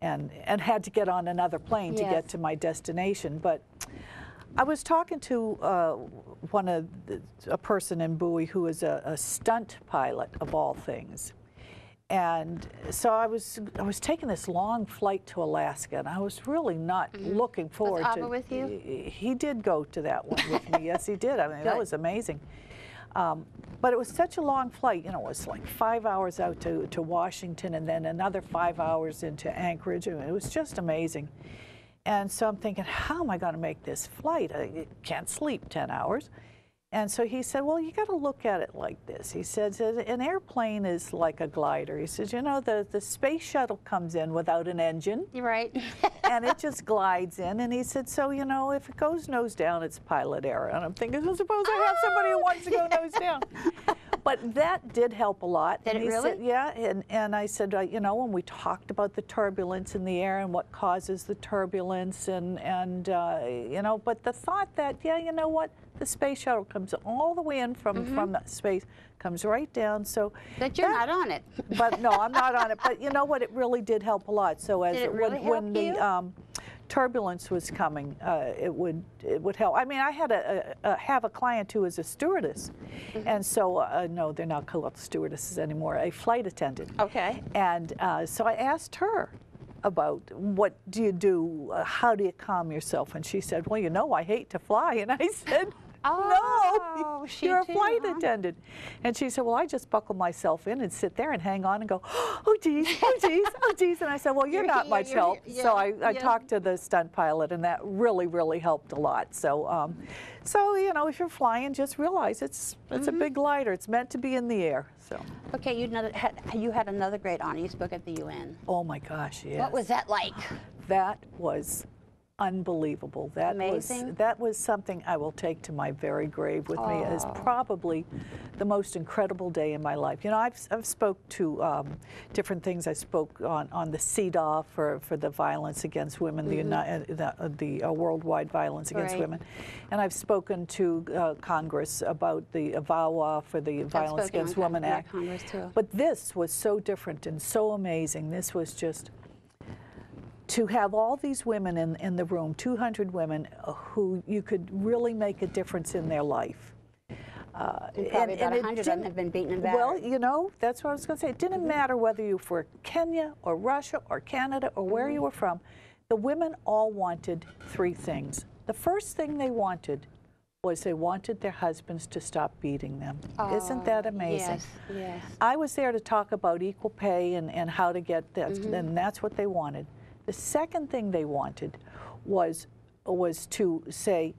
and had to get on another plane to get to my destination. But I was talking to a person in Bowie who is a stunt pilot of all things. And so I was taking this long flight to Alaska, and I was really not looking forward was to. Abba with you? He did go to that one with me. Yes, he did. I mean, that was amazing. But it was such a long flight. You know, it was like 5 hours out to Washington, and then another 5 hours into Anchorage. I mean, it was just amazing. And so I'm thinking, how am I going to make this flight? I can't sleep 10 hours. And so he said, well, you got to look at it like this. He says, an airplane is like a glider. He says, you know, the space shuttle comes in without an engine. You're right. And it just glides in. And he said, so, you know, if it goes nose down, it's pilot error. And I'm thinking, well, suppose I have somebody who wants to go nose down. But that did help a lot. Did it really? Said, yeah, and I said, you know, when we talked about the turbulence in the air and what causes the turbulence and you know, but the thought that, yeah, you know what, the space shuttle comes all the way in from the space, comes right down. So but you're not on it. But no, I'm not on it. But you know what, it really did help a lot. So as did it really when the turbulence was coming, it would help. I mean, I had have a client who is a stewardess, and so no, they're not called stewardesses anymore. A flight attendant. Okay. And so I asked her about what do you do, how do you calm yourself, and she said, well, you know, I hate to fly, and I said. Oh, no, you're a flight attendant. And she said, well, I just buckle myself in and sit there and hang on and go, oh, geez, oh, geez, oh, geez. And I said, well, you're not much help. So I talked to the stunt pilot, and that really, really helped a lot. So, so you know, if you're flying, just realize it's a big glider. It's meant to be in the air. So. Okay, you had another great honor. You spoke at the UN. Oh, my gosh, yes. What was that like? That was unbelievable. That amazing. That was something I will take to my very grave with me. It is probably the most incredible day in my life. You know, I've spoke to different things. I spoke on the CEDAW for the violence against women, the worldwide violence against women, and I've spoken to Congress about the VAWA for the Violence Against Women Act. Congress too. But this was so different and so amazing. This was just. To have all these women in the room, 200 women who you could really make a difference in their life. Probably about 100 of them have been beaten and battered. Well, you know, that's what I was going to say. It didn't matter whether you were Kenya or Russia or Canada or where you were from. The women all wanted three things. The first thing they wanted was they wanted their husbands to stop beating them. Isn't that amazing? Yes, yes. I was there to talk about equal pay and how to get that, and that's what they wanted. The second thing they wanted was to say,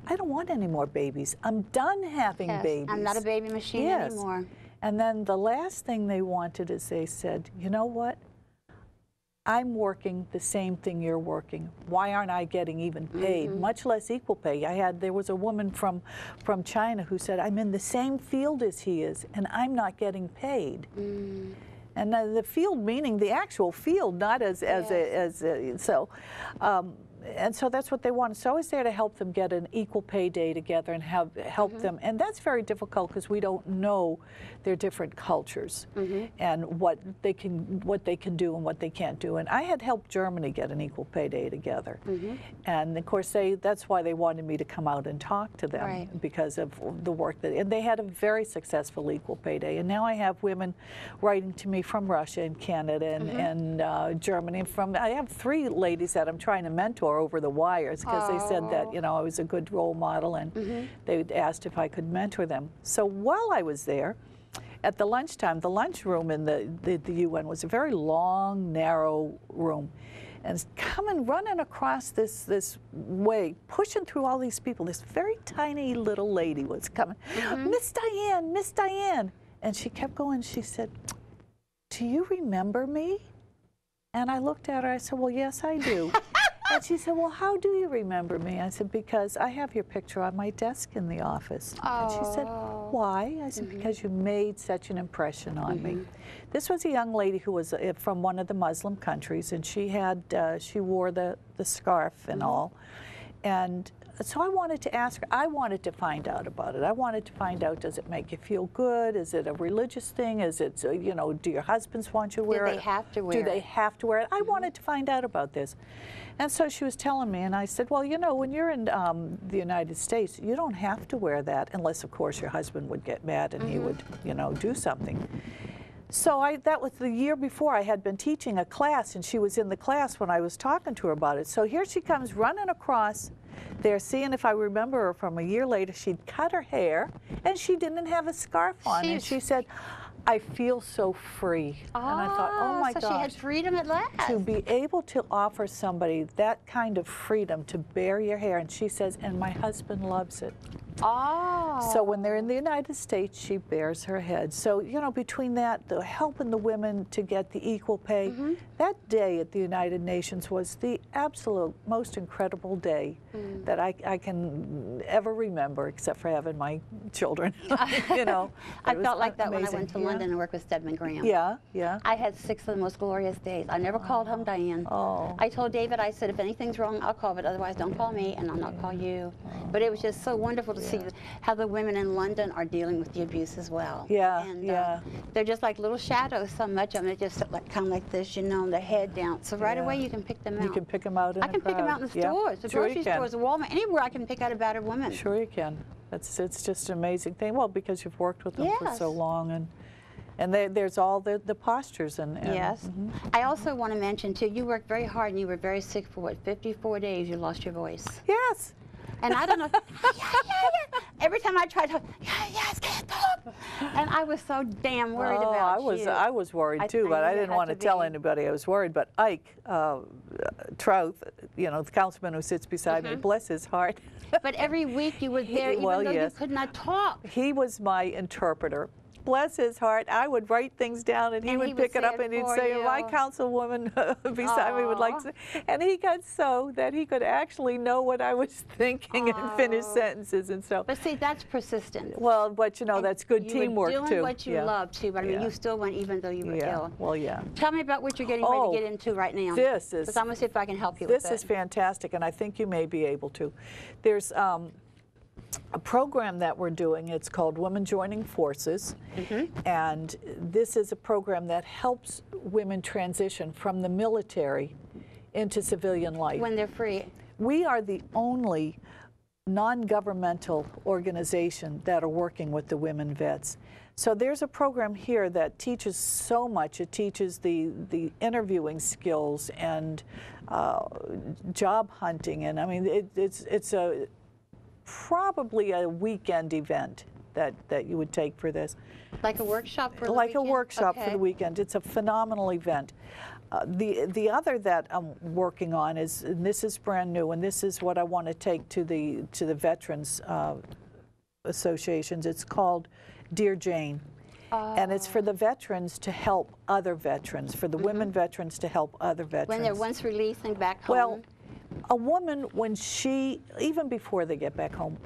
I don't want any more babies. I'm done having babies. I'm not a baby machine anymore. And then the last thing they wanted is they said, you know what? I'm working the same thing you're working. Why aren't I getting even paid, much less equal pay? There was a woman from China who said, I'm in the same field as he is, and I'm not getting paid. And the field meaning the actual field, not and so that's what they wanted. So I was there to help them get an equal pay day together and help them. And that's very difficult because we don't know their different cultures and what they can do and what they can't do. And I had helped Germany get an equal pay day together. And of course that's why they wanted me to come out and talk to them because of the work and they had a very successful equal pay day. And now I have women writing to me from Russia and Canada and Germany. I have 3 ladies that I'm trying to mentor over the wires because they said that, you know, I was a good role model and they asked if I could mentor them. So while I was there, at the lunchtime, the lunchroom in the UN was a very long, narrow room. And coming, running across this way, pushing through all these people, this very tiny little lady was coming. Miss Diane, Miss Diane. And she kept going, she said, do you remember me? And I looked at her, I said, well, yes, I do. And she said, well, how do you remember me? I said, because I have your picture on my desk in the office. And she said, why? I said, because you made such an impression on me. This was a young lady who was from one of the Muslim countries, and she wore the scarf and all. And so I wanted to ask her, I wanted to find out about it. I wanted to find out, does it make you feel good? Is it a religious thing? Is it, you know, do your husbands want you to wear it? Do they have to wear it? Do they have to wear it? I wanted to find out about this. And so she was telling me, and I said, well, you know, when you're in the United States, you don't have to wear that unless, of course, your husband would get mad and he would, you know, do something. So that was the year before. I had been teaching a class, and she was in the class when I was talking to her about it. So here she comes running across there, seeing if I remember her from a year later. She'd cut her hair, and she didn't have a scarf on. And she said, I feel so free. And I thought, oh my gosh. So she had freedom at last. To be able to offer somebody that kind of freedom to bear your hair. And she says, and my husband loves it. Oh. So when they're in the United States, she bears her head. So, you know, between that, the helping the women to get the equal pay, that day at the United Nations was the absolute most incredible day that I can ever remember, except for having my children, you know. I felt like that when I went to London and worked with Stedman Graham. Yeah, yeah. I had 6 of the most glorious days. I never called home Diane. I told David, I said, if anything's wrong, I'll call, but otherwise don't call me, and I'll not call you. But it was just so wonderful to see how the women in London are dealing with the abuse as well. Yeah, and, yeah. They're just like little shadows, so much of them. They're just like, kind of like this, you know, their head down. So right away you can pick them out. You can pick them out in I can pick them out in the stores, the grocery stores, the Walmart, anywhere I can pick out a battered woman. Sure you can. It's just an amazing thing. Well, because you've worked with them for so long, and there's all the postures and yes. I also want to mention too, you worked very hard and you were very sick for what, 54 days you lost your voice. Yes. And I don't know, every time I tried to, yes, can't talk. And I was so damn worried about you. I was worried too, but I didn't want to tell anybody I was worried. But Ike Trouth, you know, the councilman who sits beside me, bless his heart. But every week you were there, even though you could not talk. He was my interpreter. Bless his heart, I would write things down, and he would pick it up and he'd say, my councilwoman beside me would like to say, and he got so that he could actually know what I was thinking and finish sentences and so. But see, that's persistence. Well, but you know, that's good teamwork too. You were doing what you loved too, but I mean, you still went even though you were ill. Well, yeah. Tell me about what you're getting ready to get into right now. This is. Because I'm going to see if I can help you with it. This is fantastic, and I think you may be able to. There's a program that we're doing. It's called Women Joining Forces, and this is a program that helps women transition from the military into civilian life. When they're free. We are the only non-governmental organization that are working with the women vets. So there's a program here that teaches so much. It teaches the interviewing skills and job hunting, and I mean it's a probably a weekend event that you would take for this. Like a workshop for the Like weekend? a workshop for the weekend. It's a phenomenal event. The other that I'm working on is, and this is brand new, and this is what I want to take to the veterans associations. It's called Dear Jane. And it's for the veterans to help other veterans, for the women veterans to help other veterans. When they're once released and back home? Well, a woman, when even before they get back home,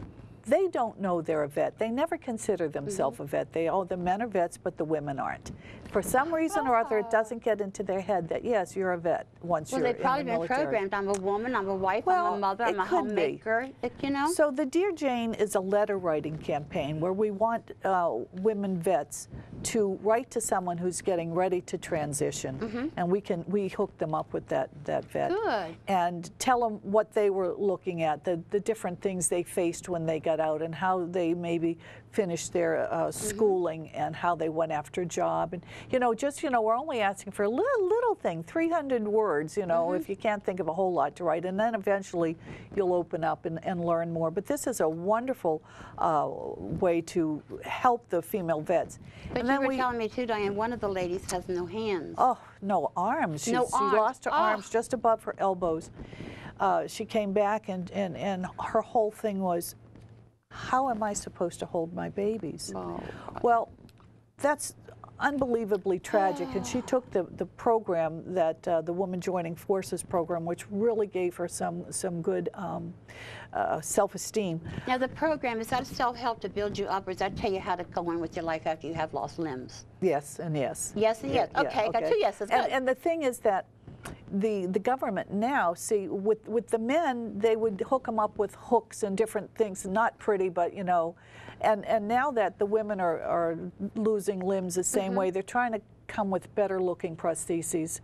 they don't know they're a vet. They never consider themselves a vet. The men are vets, but the women aren't. For some reason or other, it doesn't get into their head that, yes, you're a vet once you're in the military. Well, they've probably been programmed. I'm a woman, I'm a wife, I'm a mother, I'm a homemaker, you know? So the Dear Jane is a letter writing campaign where we want women vets to write to someone who's getting ready to transition, and we hook them up with that vet. Good. And tell them what they were looking at, the different things they faced when they got out, and how they maybe finished their schooling, and how they went after a job. And we're only asking for a little thing, 300 words, if you can't think of a whole lot to write, and then eventually you'll open up and learn more. But this is a wonderful way to help the female vets. But and then you were telling me too, Diane, one of the ladies has no hands. Oh, no arms. She lost her arms just above her elbows. She came back and her whole thing was, how am I supposed to hold my babies? Oh. Well, that's unbelievably tragic, and she took the program that the Women Joining Forces program, which really gave her some good self-esteem. Now the program, is that self-help to build you up, or does that tell you how to go on with your life after you have lost limbs? Yes and yes. Yes and yes. Okay, got two yeses. Good. And the thing is that the government now, see, with the men, they would hook them up with hooks and different things, not pretty, but, you know, and now that the women are losing limbs the same way, they're trying to come with better looking prostheses.